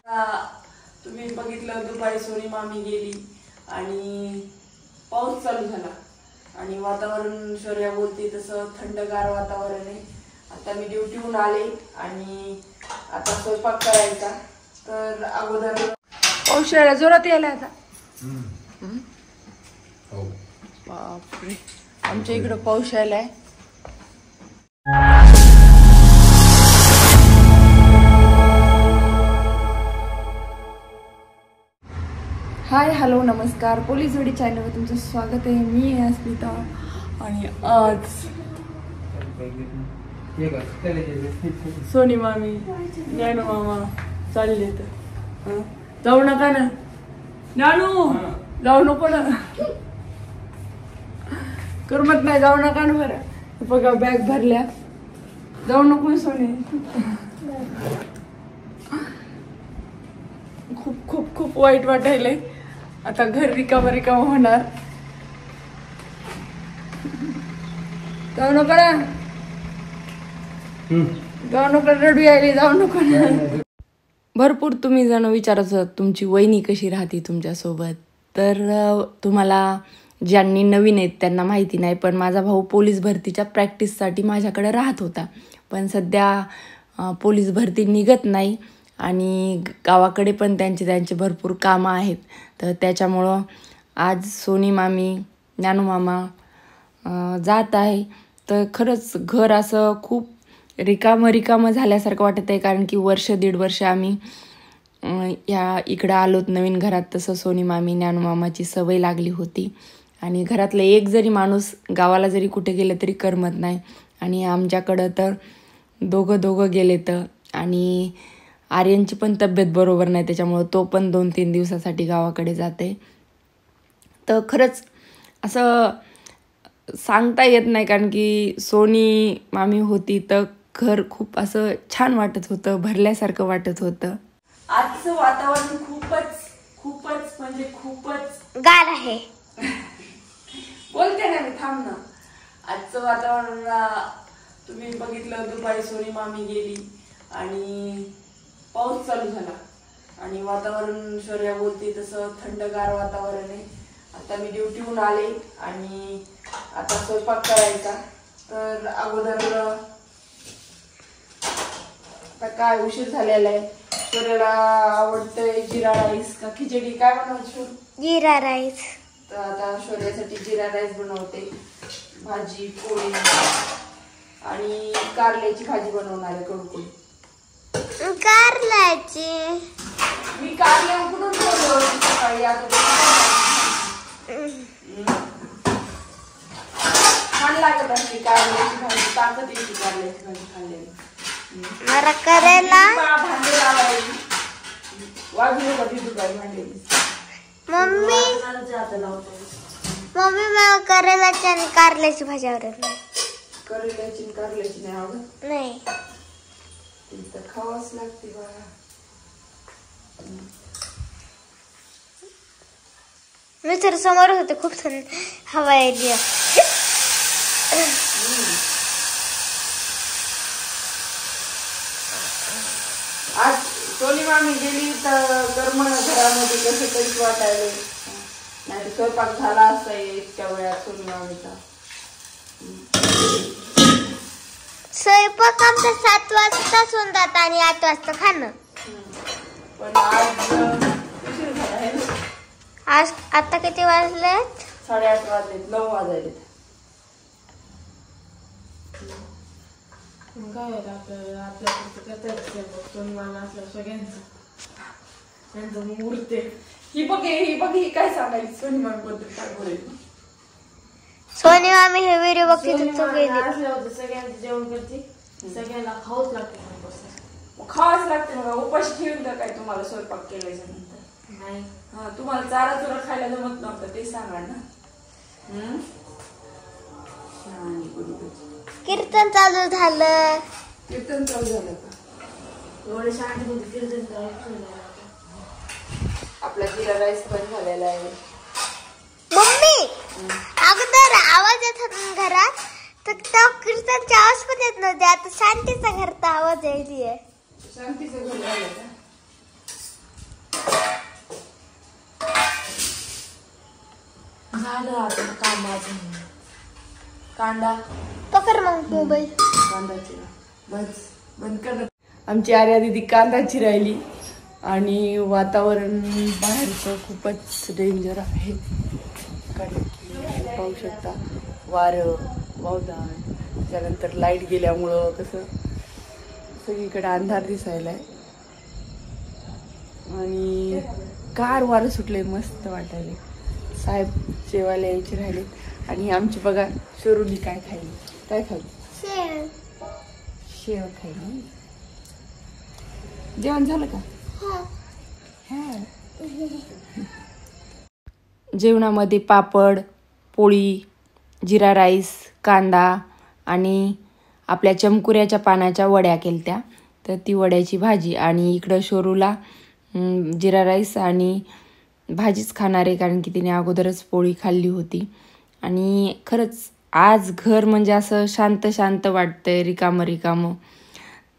तुम्ही बघितलं दुपारी सोनी मामी गेली आणि पाऊस चालू झाला आणि वातावरण शौर्या बोलते तसं थंडगार वातावरण आहे. आता मी ड्युटीहून आले आणि आता स्वयंपाक करायचा. तर अगोदर पाऊस यायला जोरात यायला आता. बापरे, आमच्या इकडं पाऊस यायलाय. हाय हॅलो नमस्कार, पोलीस जोडी चॅनलवर तुमचं स्वागत आहे. मी आहे अस्मिता आणि आज सोनी मामी ज्ञानू मामा चालले. तर जाऊ नका ना ज्ञानू, जाऊ नको ना, करमत नाही, जाऊ नका ना. बरं बघा बॅग भरल्या, जाऊ नको सोनी. खूप खूप खूप वाईट वाटायलंय. आता घर रिकामा रिकामा होणार. जाऊ नको ना, जाऊ नको, रडू यायली, जाऊ नको ना. भरपूर तुम्ही जण विचारत होतात तुमची वहिनी कशी राहते तुमच्यासोबत. तर तुम्हाला ज्यांनी नवीन आहेत त्यांना माहिती नाही, पण माझा भाऊ पोलीस भरतीच्या प्रॅक्टिससाठी माझ्याकडे राहत होता. पण सध्या पोलीस भरती निघत नाही आणि गावाकडे पण त्यांचे भरपूर कामं आहेत. तर त्याच्यामुळं आज सोनी मामी ज्ञानू मामा जात आहे. तर खरंच घर असं खूप रिकामं झाल्यासारखं वाटत आहे, कारण की दीड वर्ष आम्ही इकडं आलोत नवीन घरात. तसं सोनी मामी ज्ञानू मामाची सवय लागली होती आणि घरातलं एक जरी माणूस गावाला जरी कुठे गेलं तरी करमत नाही. आणि आमच्याकडं तर दोघं गेले. तर आणि आर्यनची पण तब्येत बरोबर नाही, त्याच्यामुळं तो पण 2-3 दिवसासाठी गावाकडे जाते. तर खरंच असं सांगता येत नाही, कारण की सोनी मामी होती तर घर खूप असं छान वाटत होतं, भरल्यासारखं वाटत होतं. आजचं वातावरण खूपच म्हणजे खूपच गार आहे. बोलते ना मी, थांब ना. आजचं वातावरण तुम्ही बघितलं, दुपारी सोनी मामी गेली आणि पाऊस चालू झाला आणि वातावरण शौर्या बोलते तसं थंडगार वातावरण आहे. आता मी ड्युटीहून आले आणि आता स्वयंपाक करायचा. तर अगोदर आता काय उशीर झालेला आहे. शौर्याला आवडतंय जिरा राईस का खिचडी, काय बनवायची? जिरा राईस. तर आता शौर्यासाठी जिरा राईस बनवते. भाजी पोळी आणि कारल्याची भाजी बनवणार आहे. कडून कारल्याची मी कारल्या कुठून ठेवलं सकाळी. छान लागत असते कारल्याची भाजी, ताकद येते कारल्याची भाजी खाल्ल्याने. मला करेला भांडे लावायची वाजले का ती दुपारी भांडे. मम्मी मला करेलाची आणि कारल्याची भाजी आवडत नाही. करेल्याची कारल्याची नाही आवडत? नाही. तर खावाच लागते बाळा. मी तर समोर होते, खूप थंड हवा यायली. आज सोनी मामी गेली तर कर्म घरामध्ये कसं तरीच वाटायला. नाही स्वयंपाक झाला असता इतक्या वेळात सोनी मामीचा. स्वयंपाक आमचा 7 वाजताच होतात आणि 8 वाजता खाणं. पण आज उशीर झाला आहे ना. आज आता किती वाजलेत? 8:30 वाजलेत, 9 वाजले. काय आपल्याकडचं सोनी मामा असल्या सगळ्यांचं त्यांचं मूर्ते. ही बघ ही काय सांगायची सोनी मामी बद्दल, काय बोलेल. सोनी मामी हे व्हिडिओ बघते तर सगळ्यांचं जेवण करते, सगळ्यांना खाऊच लागते. खावाच लागते. मग उपाशी ठेवून का काय तुम्हाला स्वयंपाक केल्याच्या नंतर? नाही. हा, तुम्हाला चारा चुरा खायला जमत नव्हतं ते सांगा ना. कीर्तन चालू झालं. कीर्तन चालू झालं का? एवढे शांत कीर्तन आपला जिरा राईस पण झालेला आहे. मम्मी अगोदर आवाज येत होता घरात, तर कीर्तनचा आवाज पण येत नव्हते. आता शांतीचा घरचा आवाज यायची आहे. शांतीचं घर झालं का? झालं आता काम माझं. कांदा पकड मग मोबाईल. कांदा चिरा बस बंद कर. आमची आर्या दीदी कांदा चिरायली आणि वातावरण बाहेरचं खूपच डेंजर आहे. कारण की पाहू शकता वारं वावदान, त्यानंतर लाईट गेल्यामुळं कसं सगळीकडे अंधार दिसायला आहे आणि गार वारं सुटले, मस्त वाटायले. साहेब जेवायला यायचे राहिले आणि आमची बघा शोरूली काय खायली. काय खायली? शेव खायली. जेवण झालं का? जेवणामध्ये पापड, पोळी, जिरा राईस, कांदा आणि आपल्या चमकुऱ्याच्या पानाच्या वड्या केलत्या. तर ती वड्याची भाजी आणि इकडं शोरूला जिरा राईस आणि भाजीच खाणार आहे, कारण की तिने अगोदरच पोळी खाल्ली होती. आणि खरंच आज घर म्हणजे असं शांत शांत वाटतंय, रिकामं रिकामं.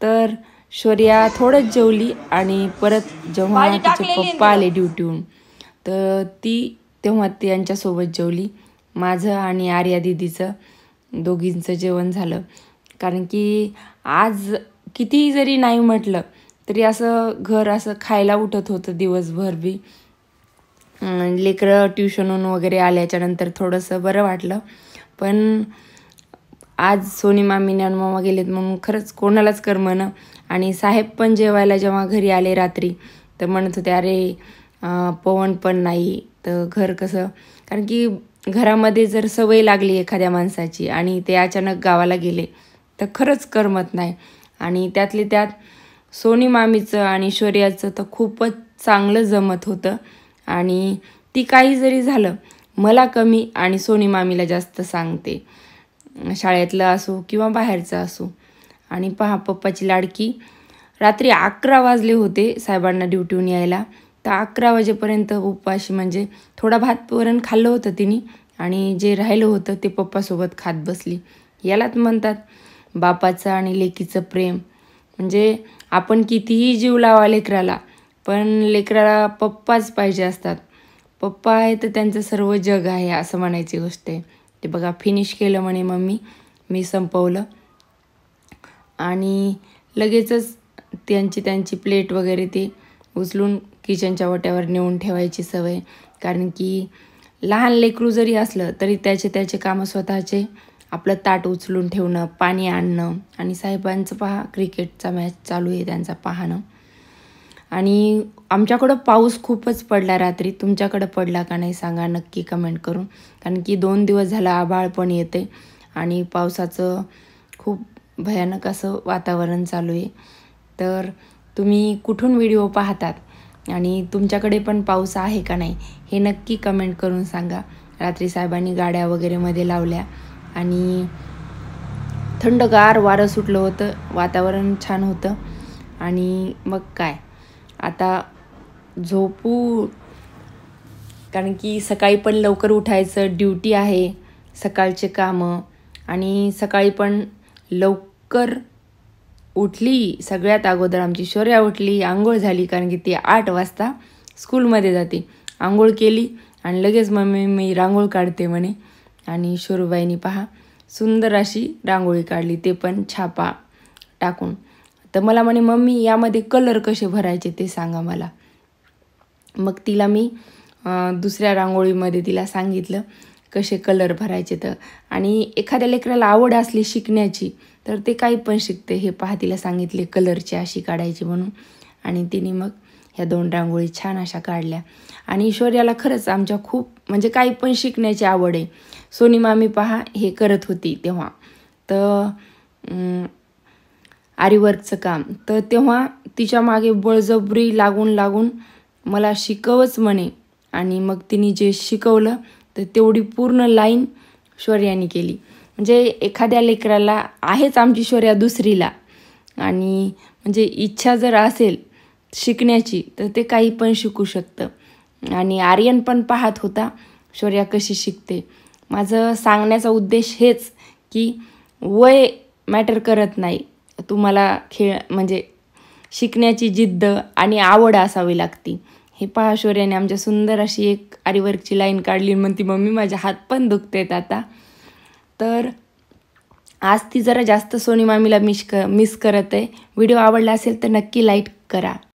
तर शौर्या थोडंच जेवली आणि परत जेव्हा तिचे पप्पा आले ड्युटीहून तर तेव्हा ती यांच्यासोबत जेवली. माझं आणि आर्या दिदीचं दोघींचं जेवण झालं. कारण की आज कितीही जरी नाही म्हटलं तरी असं घर असं खायला उठत होतं दिवसभर बी. लेकरं ट्युशनहून वगैरे आल्याच्यानंतर थोडंसं बरं वाटलं. पण आज सोनी मामीने आणि मामा गेलेत म्हणून खरंच कोणालाच करमना. आणि साहेब पण जेवायला जेव्हा घरी आले रात्री तर म्हणत होते अरे पवन पण नाही तर घर कसं. कारण की घरामध्ये जर सवय लागली एखाद्या माणसाची आणि ते अचानक गावाला गेले तर खरंच करमत नाही. आणि त्यातले त्यात सोनी मामीचं आणि शौर्याचं तर खूपच चांगलं जमत होतं. आणि ती काही जरी झालं मला कमी आणि सोनी मामीला जास्त सांगते, शाळेतलं असो किंवा बाहेरचं असो. आणि पहा पप्पाची लाडकी. रात्री 11 वाजले होते साहेबांना ड्युटीहून यायला, तर 11 वाजेपर्यंत उपाशी म्हणजे थोडा भात वरण खाल्लं होतं तिने आणि जे राहिलं होतं ते पप्पासोबत खात बसली. यालाच म्हणतात बापाचं आणि लेकीचं प्रेम. म्हणजे आपण कितीही जीव लावा लेकराला, पण लेकराला पप्पाच पाहिजे असतात. पप्पा आहे तर त्यांचं सर्व जग आहे असं म्हणायची गोष्ट आहे. ते बघा फिनिश केलं म्हणे मम्मी, मी संपवलं. आणि लगेचच त्यांची प्लेट वगैरे ते उचलून किचनच्या ओट्यावर नेऊन ठेवायची सवय. कारण की लहान लेकरू जरी असलं तरी त्याचे कामं स्वतःचे, आपलं ताट उचलून ठेवणं, पाणी आणणं. आणि साहेबांचं पहा क्रिकेटचा मॅच चालू आहे त्यांचा पाहणं. आणि आमच्याकडं पाऊस खूपच पडला रात्री. तुमच्याकडं पडला का नाही सांगा नक्की कमेंट करून. कारण की 2 दिवस झालं आभाळ पण येते आणि पावसाचं खूप भयानक असं वातावरण चालू आहे. तर तुम्ही कुठून व्हिडिओ पाहतात आणि तुमच्याकडे पण पाऊस आहे का नाही हे नक्की कमेंट करून सांगा. रात्री साहेबांनी गाड्या वगैरे मध्ये लावल्या आणि थंडगार वारं सुटलं होतं, वातावरण छान होतं. आणि मग काय आता झोपू, कारण की सकाळी पण लवकर उठायचं, ड्युटी आहे, सकाळचे कामं. आणि सकाळी पण लवकर उठली. सगळ्यात अगोदर आमची शौर्या उठली, आंघोळ झाली, कारण की ती 8 वाजता स्कूलमध्ये जाते. आंघोळ केली आणि लगेच मम्मी मी रांगोळ काढते म्हणे. आणि शोरूबाईनी पहा सुंदर अशी रांगोळी काढली, ते पण छापा टाकून. तर मला म्हणे मम्मी यामध्ये कलर कसे भरायचे ते सांगा मला. मग तिला मी दुसऱ्या रांगोळीमध्ये तिला सांगितलं कसे कलर भरायचे. तर आणि एखाद्या लेकराला आवड असली शिकण्याची तर ते काही पण शिकते. हे पहा तिला सांगितले कलरची अशी काढायची म्हणून. आणि तिने मग ह्या 2 रांगोळी छान अशा काढल्या. आणि शौर्याला खरंच आमच्या खूप म्हणजे काही पण शिकण्याची आवड आहे. सोनी मामी पहा हे करत होती तेव्हा तर आरीवर्कचं काम, तर तेव्हा तिच्या मागे बळजबरी लागून मला शिकवच म्हणे. आणि मग तिने जे शिकवलं तर तेवढी पूर्ण लाईन शौर्याने केली. म्हणजे एखाद्या लेकराला आहेच आमची शौर्या 2रीला आणि म्हणजे इच्छा जर असेल शिकण्याची तर ते काही पण शिकू शकतं. आणि आर्यन पण पाहत होता शौर्या कशी शिकते. माझं सांगण्याचा उद्देश हेच की वय मॅटर करत नाही. तुम्हाला म्हणजे शिकण्याची जिद्द आणि आवड असावी लागते. हे पहा शौर्याने आमच्या सुंदर अशी एक आरीवर्कची लाईन काढली. म्हणती मम्मी माझे हात पण दुखतेत आता. तर आज ती जरा जास्त सोनी मामीला मिस करत आहे. व्हिडिओ आवडला असेल तर नक्की लाईक करा.